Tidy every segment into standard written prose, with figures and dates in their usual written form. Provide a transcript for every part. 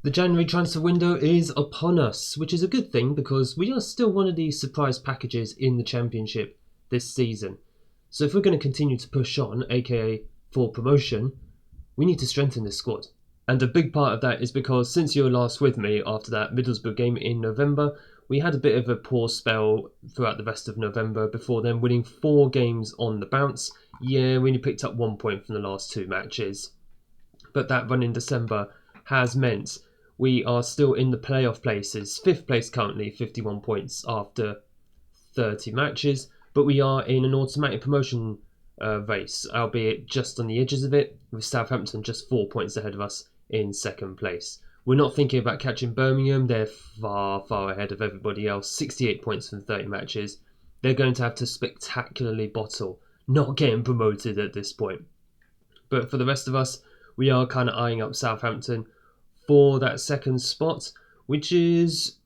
The January transfer window is upon us, which is a good thing because we are still one of the surprise packages in the Championship this season. So if we're going to continue to push on, aka for promotion, we need to strengthen this squad. And a big part of that is because since you were last with me after that Middlesbrough game in November, we had a bit of a poor spell throughout the rest of November before then winning 4 games on the bounce. Yeah, we only picked up 1 point from the last 2 matches. But that run in December has meant we are still in the playoff places. 5th place currently, 51 points after 30 matches. But we are in an automatic promotion race, albeit just on the edges of it, with Southampton just 4 points ahead of us in 2nd place. We're not thinking about catching Birmingham. They're far, far ahead of everybody else. 68 points from 30 matches. They're going to have to spectacularly bottle, not getting promoted at this point. But for the rest of us, we are kind of eyeing up Southampton for that 2nd spot, which is,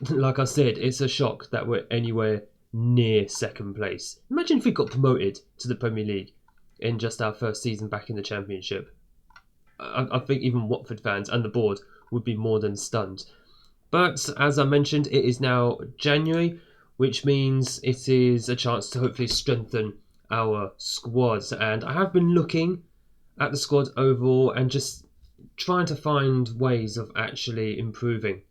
like I said, it's a shock that we're anywhere near 2nd place. Imagine if we got promoted to the Premier League in just our first season back in the Championship. I think even Watford fans and the board would be more than stunned. But as I mentioned, it is now January, which means it is a chance to hopefully strengthen our squad. And I have been looking at the squad overall and just trying to find ways of actually improving,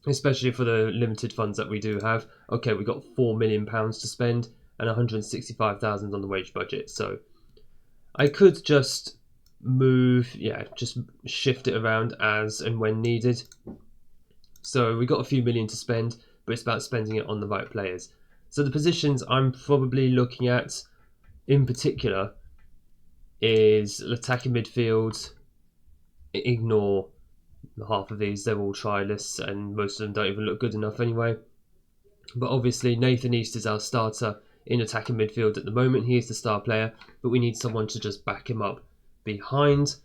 especially for the limited funds that we do have. Okay, we've got £4 million to spend and 165,000 on the wage budget. So I could just just shift it around as and when needed. So we got a few million to spend, but it's about spending it on the right players. So the positions I'm probably looking at in particular is attacking midfield. Ignore half of these, they're all trialists and most of them don't even look good enough anyway. But obviously Nathan East is our starter in attacking midfield at the moment. He is the star player, but we need someone to just back him up behind,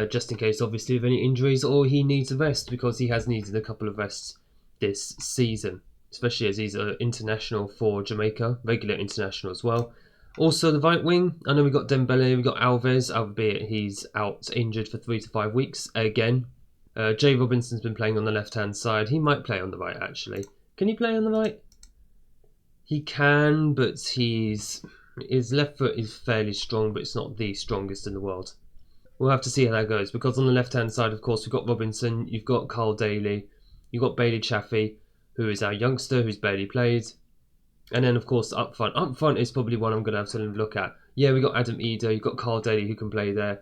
just in case obviously of any injuries or he needs a rest, because he has needed a couple of rests this season, especially as he's an international for Jamaica, regular international as well. Also the right wing, I know we got Dembele, we got Alves, albeit he's out injured for 3 to 5 weeks again. Jay Robinson's been playing on the left hand side. He might play on the right actually. Can he play on the right? He can, but his left foot is fairly strong, but it's not the strongest in the world. We'll have to see how that goes, because on the left hand side, of course, we've got Robinson, you've got Carl Daly, you've got Bailey Chaffee, who is our youngster who's barely played. And then, of course, up front. Up front is probably one I'm going to have to look at. Yeah, we've got Adam Eder, you've got Carl Daly who can play there.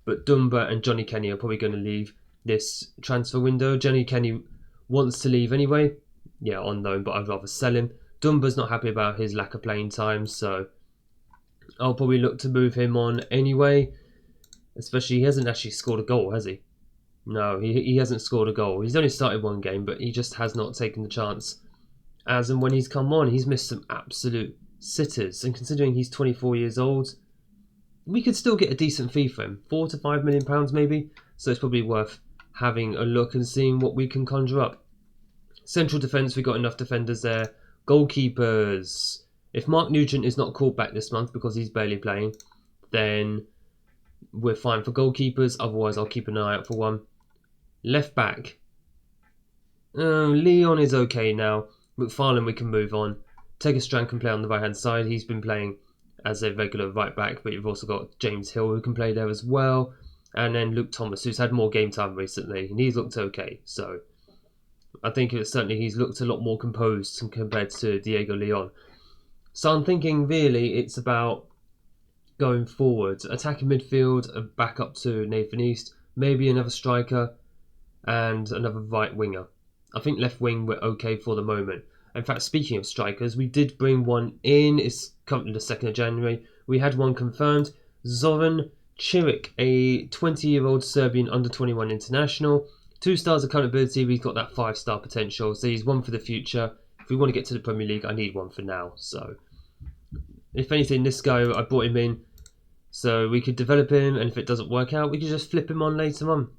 But Dunbar and Johnny Kenny are probably going to leave this transfer window. Johnny Kenny wants to leave anyway. Yeah, on loan, but I'd rather sell him. Dunbar's not happy about his lack of playing time, so I'll probably look to move him on anyway. Especially, he hasn't actually scored a goal, has he? No, he hasn't scored a goal. He's only started 1 game, but he just has not taken the chance. As and when he's come on, he's missed some absolute sitters. And considering he's 24 years old, we could still get a decent fee for him. £4 to £5 million maybe. So it's probably worth having a look and seeing what we can conjure up. Central defence, we've got enough defenders there. Goalkeepers. If Mark Nugent is not called back this month because he's barely playing, then we're fine for goalkeepers. Otherwise, I'll keep an eye out for one. Left back. Leon is okay now. McFarlane we can move on. Tegestran can play on the right hand side. He's been playing as a regular right back, but you've also got James Hill who can play there as well. And then Luke Thomas, who's had more game time recently, and he's looked okay. So I think certainly he's looked a lot more composed compared to Diego Leon. So I'm thinking really it's about going forward, attacking midfield, a back up to Nathan East, maybe another striker and another right winger. I think left wing we're okay for the moment. In fact, speaking of strikers, we did bring one in. It's currently the 2nd of January. We had one confirmed. Zoran Čirić, a 20-year-old Serbian under-21 international. 2 stars of current ability. We've got that 5-star potential. So he's one for the future. If we want to get to the Premier League, I need one for now. So if anything, this guy, I brought him in so we could develop him, and if it doesn't work out, we could just flip him on later on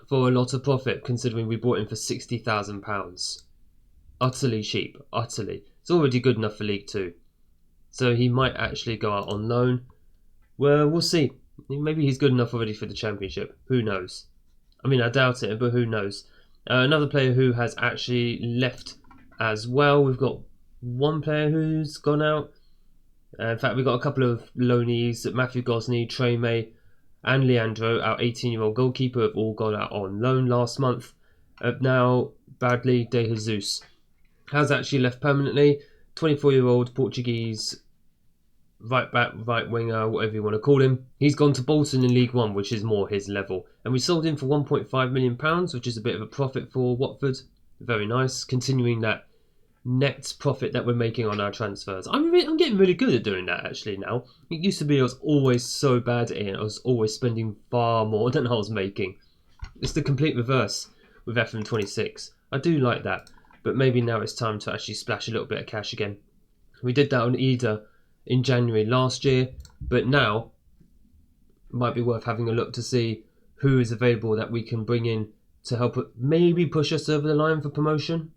for a lot of profit, considering we bought him for £60,000. Utterly cheap, utterly. It's already good enough for League 2. So he might actually go out on loan. Well, we'll see. Maybe he's good enough already for the Championship. Who knows? I mean, I doubt it, but who knows? Another player who has actually left as well. We've got one player who's gone out. In fact, we've got a couple of loanees. Matthew Gosney, Trey May, and Leandro, our 18-year-old goalkeeper, have all gone out on loan last month. Now, Bradley De Jesus has actually left permanently. 24-year-old Portuguese right back, right winger, whatever you want to call him. He's gone to Bolton in League One, which is more his level. And we sold him for £1.5 million, which is a bit of a profit for Watford. Very nice, continuing that net profit that we're making on our transfers. I'm getting really good at doing that actually now. It used to be I was always so bad at it. I was always spending far more than I was making. It's the complete reverse with FM26. I do like that, but maybe now it's time to actually splash a little bit of cash again. We did that on Ida in January last year, but now it might be worth having a look to see who is available that we can bring in to help maybe push us over the line for promotion.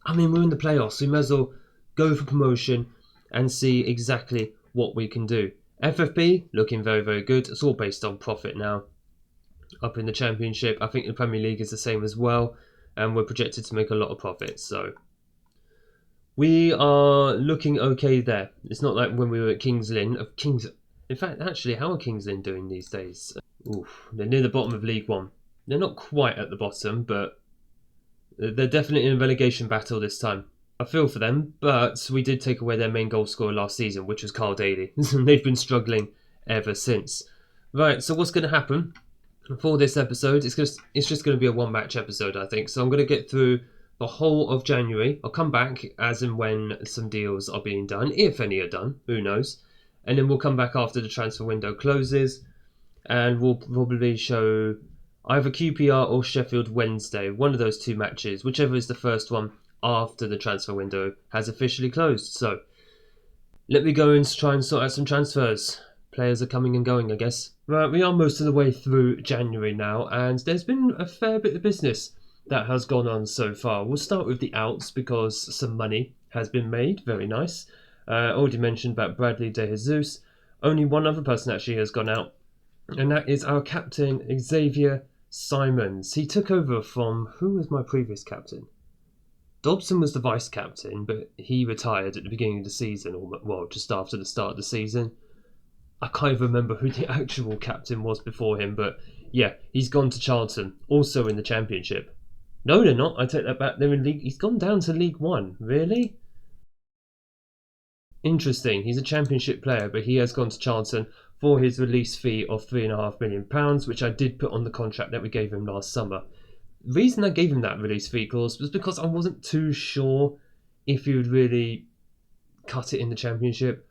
I mean, we're in the playoffs, so we might as well go for promotion and see exactly what we can do. FFP looking very, very good. It's all based on profit now. Up in the Championship, I think the Premier League is the same as well, and we're projected to make a lot of profits, so we are looking okay there. It's not like when we were at Kings Lynn. In fact, actually, how are Kings Lynn doing these days? Oof, they're near the bottom of League One. They're not quite at the bottom, but they're definitely in a relegation battle this time. I feel for them, but we did take away their main goal scorer last season, which was Carl Daly. They've been struggling ever since. Right, so what's going to happen for this episode? It's just going to be a one-match episode, I think. So I'm going to get through the whole of January. I'll come back as and when some deals are being done, if any are done, who knows. And then we'll come back after the transfer window closes, and we'll probably show either QPR or Sheffield Wednesday, one of those two matches, whichever is the first one after the transfer window has officially closed. So let me go and try and sort out some transfers. Players are coming and going, I guess. Right, we are most of the way through January now, and there's been a fair bit of business that has gone on so far. We'll start with the outs because some money has been made. Very nice. Already mentioned about Bradley De Jesus. Only one other person actually has gone out, and that is our captain, Xavier Simons. He took over from, who was my previous captain? Dobson was the vice captain, but he retired at the beginning of the season, or well, just after the start of the season. I can't even remember who the actual captain was before him, but yeah, he's gone to Charlton, also in the Championship. No, they're not. I take that back. They're in League. He's gone down to League One. Really? Interesting. He's a Championship player, but he has gone to Charlton for his release fee of £3.5 million, which I did put on the contract that we gave him last summer. The reason I gave him that release fee clause was because I wasn't too sure if he would really cut it in the Championship.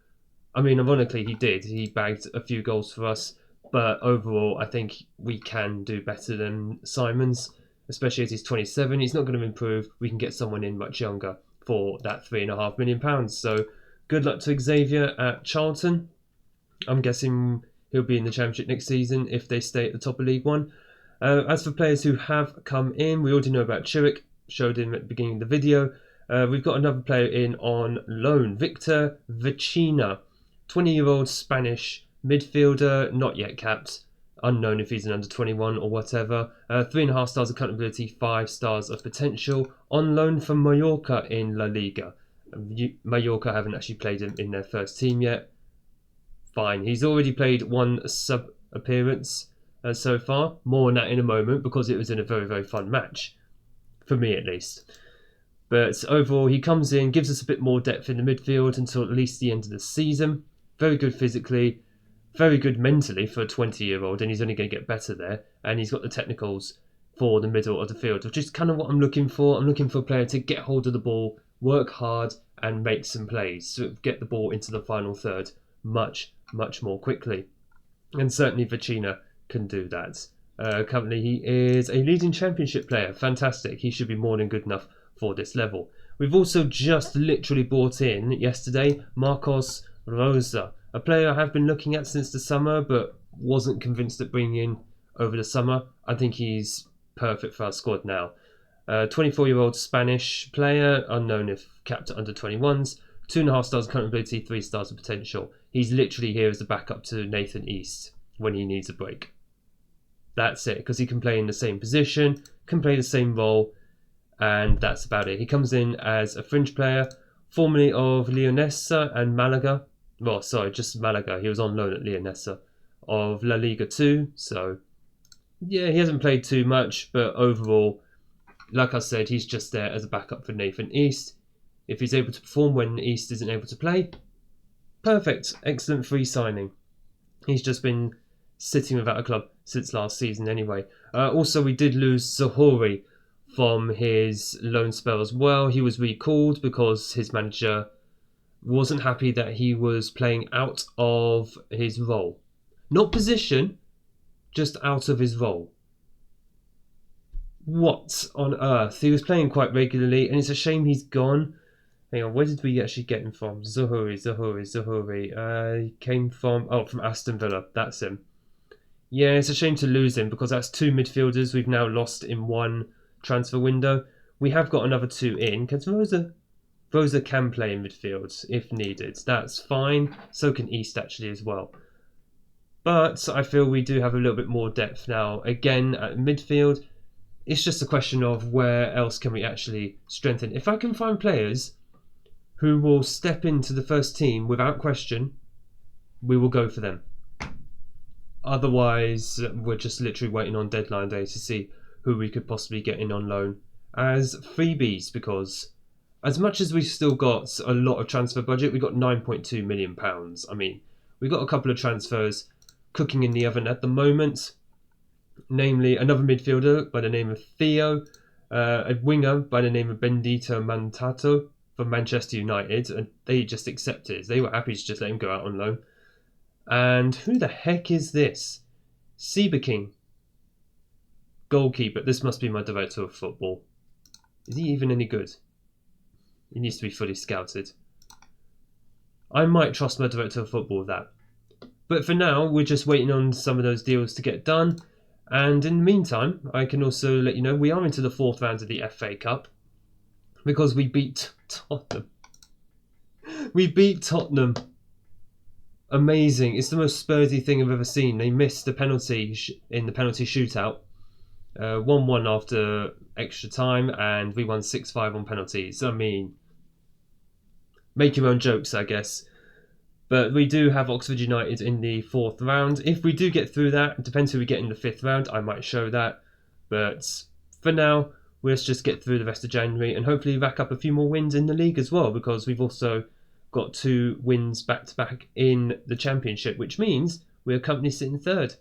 I mean, ironically, he did. He bagged a few goals for us, but overall, I think we can do better than Simons, especially as he's 27. He's not going to improve. We can get someone in much younger for that £3.5 million. So good luck to Xavier at Charlton. I'm guessing he'll be in the Championship next season if they stay at the top of League One. As for players who have come in, we already know about Chiric, showed him at the beginning of the video. We've got another player in on loan, Victor Vecina, 20-year-old Spanish midfielder, not yet capped, unknown if he's an under-21 or whatever. 3.5 stars of accountability, 5 stars of potential, on loan from Mallorca in La Liga. Mallorca haven't actually played him in their first team yet. Fine, he's already played one sub-appearance so far. More on that in a moment because it was in a very, very fun match. For me, at least. But overall, he comes in, gives us a bit more depth in the midfield until at least the end of the season. Very good physically, very good mentally for a 20-year-old, and he's only going to get better there. And he's got the technicals for the middle of the field, which is kind of what I'm looking for. I'm looking for a player to get hold of the ball, work hard, and make some plays. So get the ball into the final third much, much more quickly. And certainly Vecina can do that. Currently, he is a leading Championship player. Fantastic. He should be more than good enough for this level. We've also just literally brought in yesterday Marcos Rosa, a player I have been looking at since the summer but wasn't convinced at bringing in over the summer. I think he's perfect for our squad now. 24-year-old Spanish player, unknown if capped at under 21s, 2.5 stars of accountability, 3 stars of potential. He's literally here as the backup to Nathan East when he needs a break. That's it, because he can play in the same position, can play the same role, and that's about it. He comes in as a fringe player, formerly of Leonesa and Malaga. Well, sorry, just Malaga. He was on loan at Leonesa of La Liga 2. So, yeah, he hasn't played too much, but overall, like I said, he's just there as a backup for Nathan East. If he's able to perform when East isn't able to play, perfect. Excellent free signing. He's just been sitting without a club since last season anyway. Also, we did lose Zahori from his loan spell as well. He was recalled because his manager wasn't happy that he was playing out of his role. Not position, just out of his role. What on earth? He was playing quite regularly, and it's a shame he's gone. Hang on, where did we actually get him from? Zahori. He came from Aston Villa. That's him. Yeah, it's a shame to lose him because that's 2 midfielders we've now lost in one transfer window. We have got another 2 in, because Rosa can play in midfield if needed. That's fine. So can East actually as well. But I feel we do have a little bit more depth now. Again, at midfield, it's just a question of where else can we actually strengthen. If I can find players who will step into the first team without question, we will go for them. Otherwise, we're just literally waiting on deadline day to see who we could possibly get in on loan as freebies, because as much as we've still got a lot of transfer budget, we've got £9.2 million. I mean, we've got a couple of transfers cooking in the oven at the moment, namely another midfielder by the name of Theo, a winger by the name of Bendito Mantato from Manchester United, and they just accepted. They were happy to just let him go out on loan. And who the heck is this? King, goalkeeper. This must be my director of football. Is he even any good? He needs to be fully scouted. I might trust my director of football with that. But for now, we're just waiting on some of those deals to get done. And in the meantime, I can also let you know we are into the 4th round of the FA Cup because we beat Tottenham. We beat Tottenham. Amazing. It's the most Spursy thing I've ever seen. They missed the penalty in the penalty shootout. 1-1 after extra time, and we won 6-5 on penalties. I mean, make your own jokes, I guess. But we do have Oxford United in the 4th round. If we do get through that, it depends who we get in the 5th round. I might show that. But for now, let's just get through the rest of January and hopefully rack up a few more wins in the league as well, because we've also got 2 wins back-to-back in the Championship, which means we're currently sitting 3rd.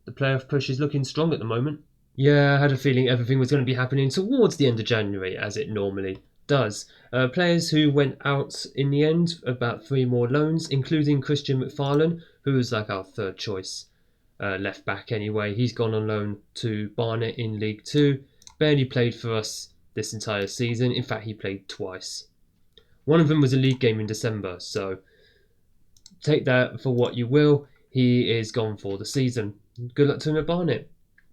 The playoff push is looking strong at the moment. Yeah, I had a feeling everything was going to be happening towards the end of January, as it normally does. Players who went out in the end, about 3 more loans, including Christian McFarlane, who was like our 3rd choice left back anyway. He's gone on loan to Barnet in League 2. Barely played for us this entire season. In fact, he played twice. One of them was a league game in December, so take that for what you will. He is gone for the season. Good luck to him at Barnet.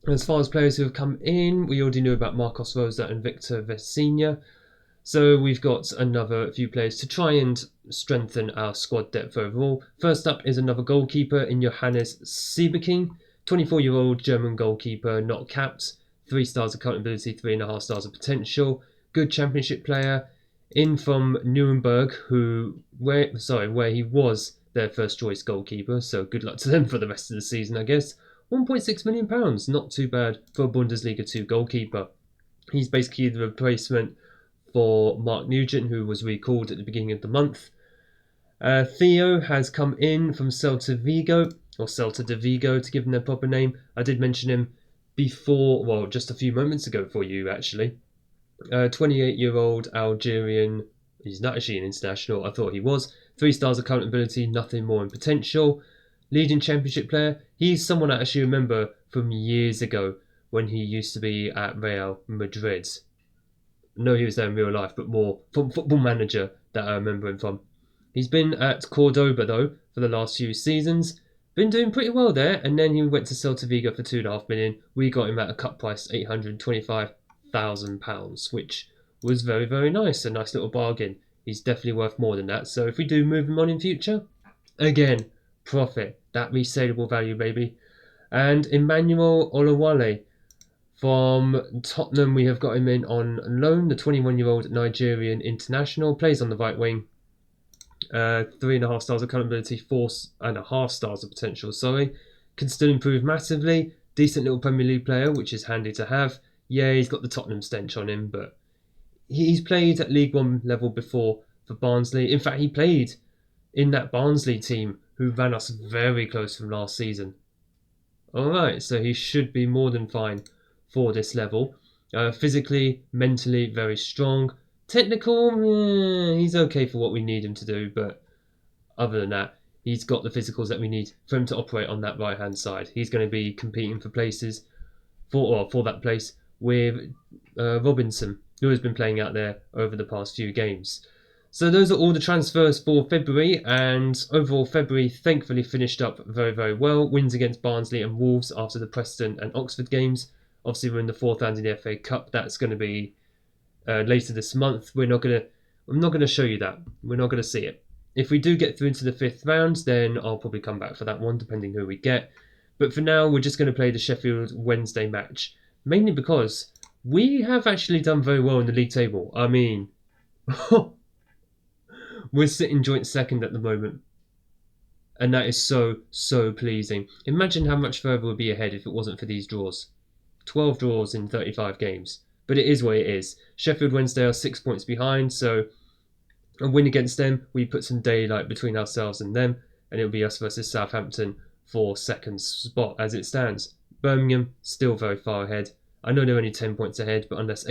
As far as players who have come in, we already knew about Marcos Rosa and Victor Vecina. So we've got another few players to try and strengthen our squad depth overall. First up is another goalkeeper in Johannes Siebeking, 24-year-old German goalkeeper, not capped, 3 stars of accountability, 3.5 stars of potential. Good Championship player. In from Nuremberg, where he was their first choice goalkeeper, so good luck to them for the rest of the season, I guess. £1.6 million, not too bad for a Bundesliga 2 goalkeeper. He's basically the replacement for Mark Nugent, who was recalled at the beginning of the month. Theo has come in from Celta de Vigo to give him their proper name. I did mention him before, well, just a few moments ago for you, actually. 28-year-old Algerian. He's not actually an international. I thought he was. 3 stars accountability, nothing more in potential. Leading Championship player. He's someone I actually remember from years ago when he used to be at Real Madrid. No, he was there in real life, but more from Football Manager that I remember him from. He's been at Cordoba, though, for the last few seasons. Been doing pretty well there, and then he went to Celta Vigo for £2.5 million. We got him at a cut price, £825,000, which was very, very nice. A nice little bargain. He's definitely worth more than that. So if we do move him on in future, again, profit. That resaleable value, baby. And Emmanuel Olawale from Tottenham, we have got him in on loan. The 21-year-old Nigerian international plays on the right wing. 3.5 stars of current ability, 4.5 stars of potential. Can still improve massively. Decent little Premier League player, which is handy to have. Yeah, he's got the Tottenham stench on him, but he's played at League One level before for Barnsley. In fact, he played in that Barnsley team who ran us very close from last season. Alright, so he should be more than fine for this level. Physically, mentally, very strong. Technical, he's okay for what we need him to do, but other than that, he's got the physicals that we need for him to operate on that right-hand side. He's going to be competing for places, for that place, with Robinson, who has been playing out there over the past few games. So those are all the transfers for February, and overall February thankfully finished up very, very well. Wins against Barnsley and Wolves after the Preston and Oxford games. Obviously, we're in the fourth round in the FA Cup. That's going to be later this month. I'm not going to show you that. We're not going to see it. If we do get through into the fifth round, then I'll probably come back for that one, depending who we get. But for now, we're just going to play the Sheffield Wednesday match, mainly because we have actually done very well in the league table. I mean, we're sitting joint second at the moment. And that is so, so pleasing. Imagine how much further we'd be ahead if it wasn't for these draws. 12 draws in 35 games. But it is what it is. Sheffield Wednesday are 6 points behind, so a win against them, we put some daylight between ourselves and them, and it'll be us versus Southampton for second spot as it stands. Birmingham, still very far ahead. I know they're only 10 points ahead, but unless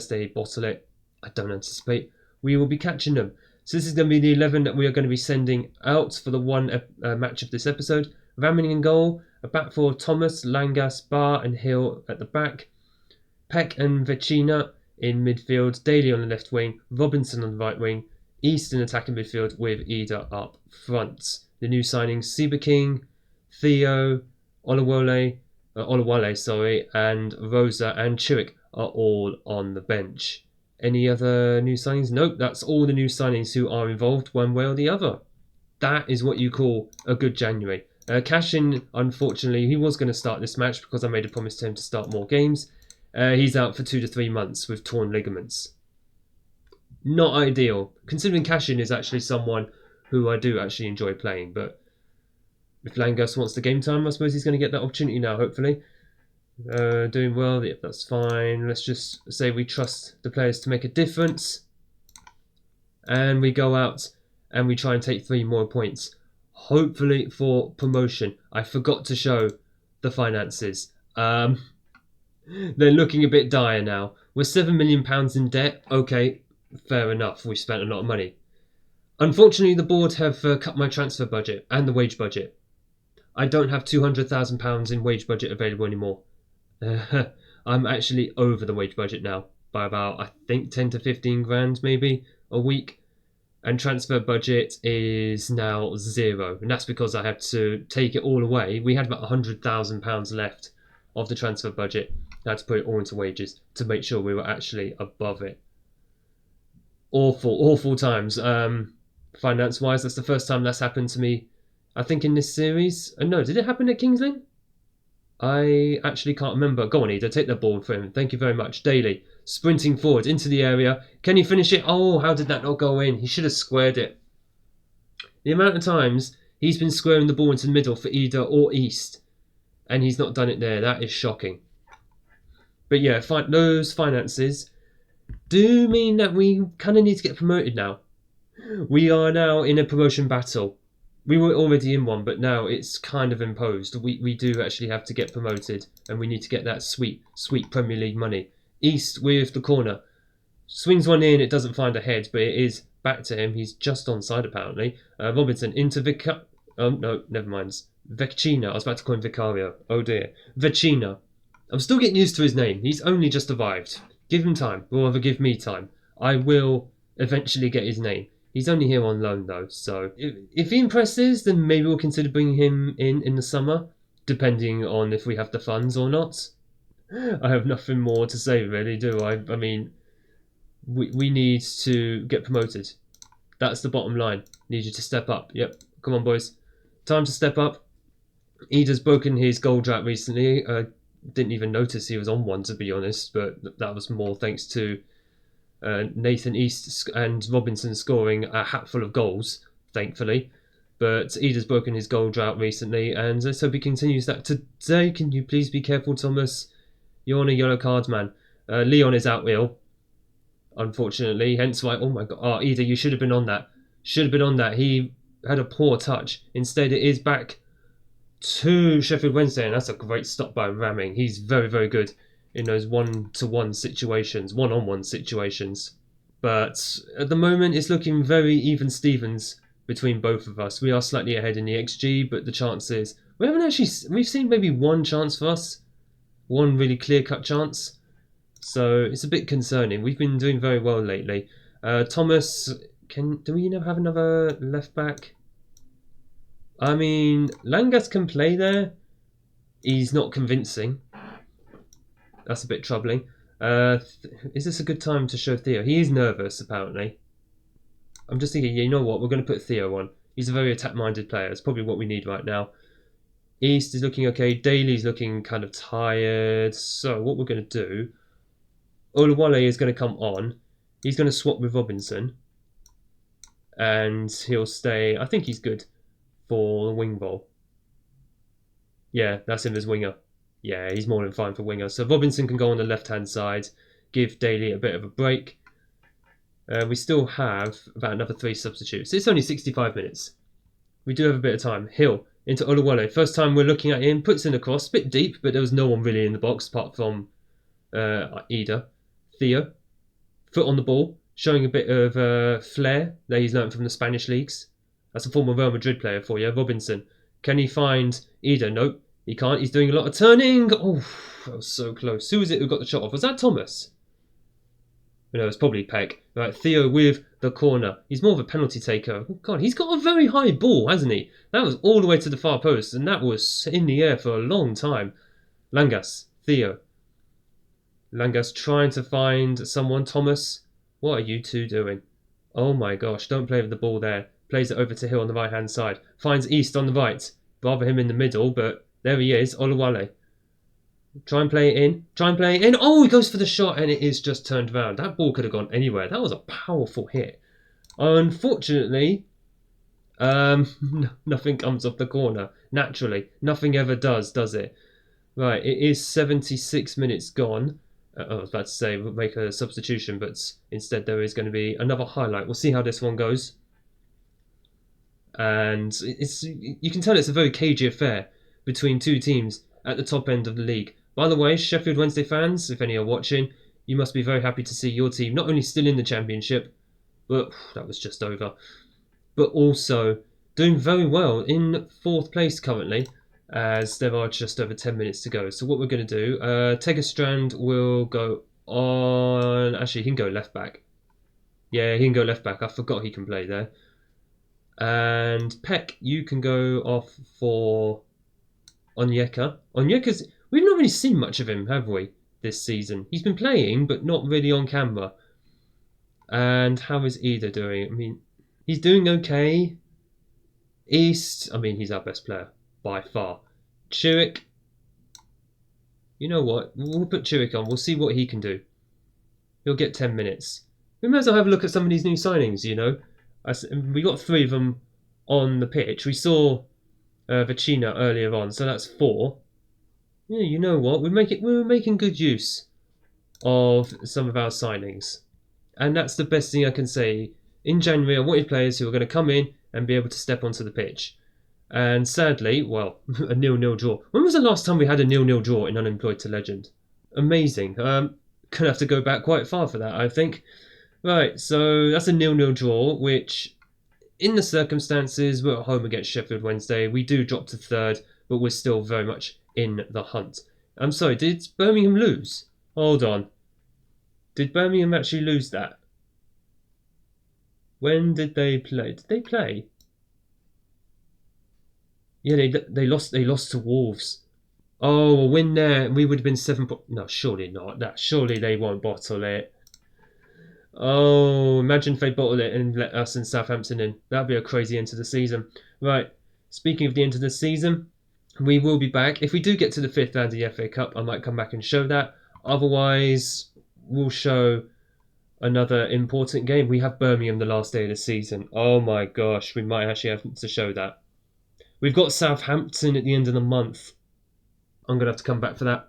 they bottle it, I don't anticipate we will be catching them. So this is going to be the 11 that we are going to be sending out for the one match of this episode. Ramming in goal, a back four: Thomas, Langas, Barr and Hill at the back. Peck and Vecina in midfield, Daly on the left wing, Robinson on the right wing, East in attacking midfield with Ida up front. The new signings: Seba King, Theo, Olawale, and Rosa and Chiric are all on the bench. Any other new signings? Nope, that's all the new signings who are involved one way or the other. That is what you call a good January. Cashin, unfortunately, he was going to start this match because I made a promise to him to start more games. He's out for 2 to 3 months with torn ligaments. Not ideal, considering Cashin is actually someone who I do actually enjoy playing, but if Langas wants the game time, I suppose he's going to get that opportunity now, hopefully. Doing well, yep, that's fine. Let's just say we trust the players to make a difference. And we go out and we try and take 3 more points. Hopefully for promotion. I forgot to show the finances. They're looking a bit dire now. We're £7 million in debt. Okay, fair enough. We've spent a lot of money. Unfortunately, the board have cut my transfer budget and the wage budget. I don't have £200,000 in wage budget available anymore. I'm actually over the wage budget now by about, I think, 10 to 15 grand maybe a week. And transfer budget is now 0. And that's because I had to take it all away. We had about £100,000 left of the transfer budget. I had to put it all into wages to make sure we were actually above it. Awful times. Finance-wise, that's the first time that's happened to me, I think, in this series. No, did it happen at Kings Lynn? I actually can't remember. Go on, Ida, take the ball for him. Thank you very much. Daly, sprinting forward into the area. Can you finish it? Oh, how did that not go in? He should have squared it. The amount of times he's been squaring the ball into the middle for Ida or East, and he's not done it there. That is shocking. But yeah, those finances do mean that we kind of need to get promoted now. We are now in a promotion battle. We were already in one, but now it's kind of imposed. We do actually have to get promoted, and we need to get that sweet Premier League money. East with the corner. Swings one in, it doesn't find a head, but it is back to him. He's just onside, apparently. Robinson into oh, no, never mind. Vecina. I was about to call him Vicario. Oh, dear. Vecina. I'm still getting used to his name. He's only just arrived. Give him time. Or rather, give me time. I will eventually get his name. He's only here on loan, though, so if he impresses, then maybe we'll consider bringing him in the summer, depending on if we have the funds or not. I have nothing more to say, really, do I? I mean, we need to get promoted. That's the bottom line. Need you to step up. Yep, come on, boys. Time to step up. Ida's broken his goal drought recently. Didn't even notice he was on one, to be honest, but that was more thanks to Nathan East and Robinson scoring a hatful of goals, thankfully. But Ida's broken his goal drought recently, and let's hope he continues that today. Can you please be careful, Thomas? You're on a yellow card, man. Leon is out ill, unfortunately, hence why... Oh my god. Oh, Ida, you should have been on that. Should have been on that. He had a poor touch. Instead, it is back to Sheffield Wednesday, and that's a great stop by Ramming. He's very, very good in those one-to-one situations, one-on-one situations. But at the moment, it's looking very even Stevens between both of us. We are slightly ahead in the XG, but the chances... We've seen maybe one chance for us. One really clear-cut chance. So it's a bit concerning. We've been doing very well lately. Thomas, do we have another left back? I mean, Langas can play there. He's not convincing. That's a bit troubling. Is this a good time to show Theo? He is nervous, apparently. I'm just thinking, you know what? We're going to put Theo on. He's a very attack-minded player. It's probably what we need right now. East is looking okay. Daly's looking kind of tired. So what we're going to do... Olawale is going to come on. He's going to swap with Robinson. And he'll stay... I think he's good for the wing role. Yeah, that's him as winger. Yeah, he's more than fine for winger. So Robinson can go on the left-hand side, give Daly a bit of a break. We still have about another 3 substitutes. It's only 65 minutes. We do have a bit of time. Hill into Olawale. First time we're looking at him. Puts in a cross. Bit deep, but there was no one really in the box apart from Ida. Theo. Foot on the ball. Showing a bit of flair that he's learnt from the Spanish leagues. That's a former Real Madrid player for you. Robinson. Can he find Ida? Nope. He can't. He's doing a lot of turning. Oh, that was so close. Who was it who got the shot off? Was that Thomas? No, it's probably Peck. Right, Theo with the corner. He's more of a penalty taker. Oh, God, he's got a very high ball, hasn't he? That was all the way to the far post, and that was in the air for a long time. Langas. Theo. Langas trying to find someone. Thomas. What are you two doing? Oh my gosh, don't play with the ball there. Plays it over to Hill on the right-hand side. Finds East on the right. Rather him in the middle, but there he is. Olawale. Try and play it in. Try and play it in. Oh, he goes for the shot and it is just turned around. That ball could have gone anywhere. That was a powerful hit. Unfortunately, nothing comes off the corner. Naturally. Nothing ever does it? Right, it is 76 minutes gone. I was about to say we'll make a substitution, but instead there is going to be another highlight. We'll see how this one goes. And you can tell it's a very cagey affair between two teams at the top end of the league. By the way, Sheffield Wednesday fans, if any are watching, you must be very happy to see your team not only still in the Championship, but that was just over, but also doing very well in 4th place currently, as there are just over 10 minutes to go. So what we're going to do, Tegerstrand will go on... Actually, he can go left back. Yeah, he can go left back. I forgot he can play there. And Peck, you can go off for Onyeka. Onyeka's... We've not really seen much of him, have we, this season? He's been playing, but not really on camera. And how is Ida doing? I mean, he's doing okay. East, I mean, he's our best player, by far. Chiric. You know what? We'll put Chiric on. We'll see what he can do. He'll get 10 minutes. We might as well have a look at some of these new signings, you know. We got 3 of them on the pitch. We saw Vecina earlier on, so that's 4. Yeah, you know what? We're making good use of some of our signings. And that's the best thing I can say. In January, I wanted players who are going to come in and be able to step onto the pitch. And sadly, well, a 0-0 draw. When was the last time we had a 0-0 draw in Unemployed to Legend? Amazing. Gonna have to go back quite far for that, I think. Right, so that's a 0-0 draw, which, in the circumstances, we're at home against Sheffield Wednesday. We do drop to 3rd, but we're still very much in the hunt. I'm sorry, did Birmingham lose? Hold on. Did Birmingham actually lose that? When did they play? Did they play? Yeah, they lost to Wolves. Oh, a win there. We would have been 7 points. No, surely not. Surely they won't bottle it. Oh, imagine if they bottle it and let us and Southampton in. That'd be a crazy end to the season. Right, speaking of the end of the season, we will be back. If we do get to the 5th round of the FA Cup, I might come back and show that. Otherwise, we'll show another important game. We have Birmingham the last day of the season. Oh my gosh, we might actually have to show that. We've got Southampton at the end of the month. I'm going to have to come back for that.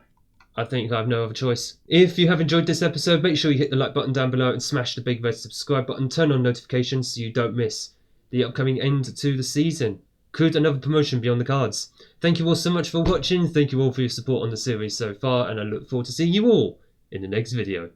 I think I have no other choice. If you have enjoyed this episode, make sure you hit the like button down below and smash the big red subscribe button. Turn on notifications so you don't miss the upcoming end to the season. Could another promotion be on the cards? Thank you all so much for watching. Thank you all for your support on the series so far, and I look forward to seeing you all in the next video.